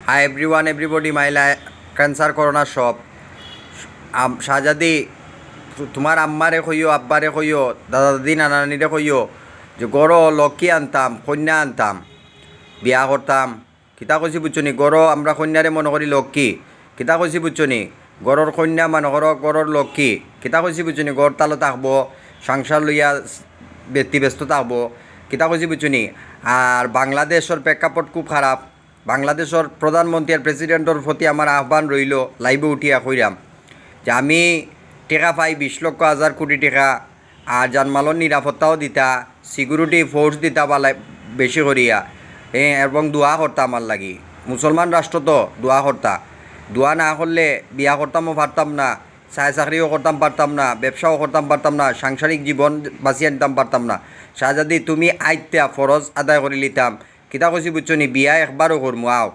High everyone everybody মাইলা cancer করোনা সব শাহজাদি তোমার আম্মারে কইও আব্বারে কইও দাদা দাদি নানা নানিরে কইও যে গড় লক্ষ্মী আনতাম কন্যা আনতাম বিয়া করতাম কিতা কইছি বুঝছনি গড় আমরা কন্যারে মনে করি লক্ষ্মী কিতা কইছি বুঝছনি গড়র কন্যা মনে করো গড়র লক্ষ্মী কিতা কইছি বুঝছনি গড় তালো থাকবো সংসার লইয়া ব্যস্ত থাকবো কিতা কইছি বুঝছনি। আর বাংলাদেশের প্রেক্ষাপট খুব খারাপ। বাংলাদেশের প্রধানমন্ত্রী আর প্রেসিডেন্টর প্রতি আমার আহ্বান রইল লাইভে উঠিয়া কইরাম যে আমি টেকা পাই 20,00,000 কোটি টাকা আর জানমালর নিরাপত্তাও দিতা সিকিউরিটি ফোর্স দিতা বা বেশি করিয়া এবং দোয়া করতা আমার লাগি মুসলমান রাষ্ট্র তো দোয়া করতা দোয়া না করলে বিয়া করতামও পারতাম না চায় চাকরিও করতাম পারতাম না ব্যবসাও করতাম পারতাম না সাংসারিক জীবন বাঁচিয়ে নিতাম পারতাম না। শাহজাদি তুমি আইতা ফরজ আদায় করে লিতাম কিতা কইছি বুঝছনি বিয়া একবারও করমু আও।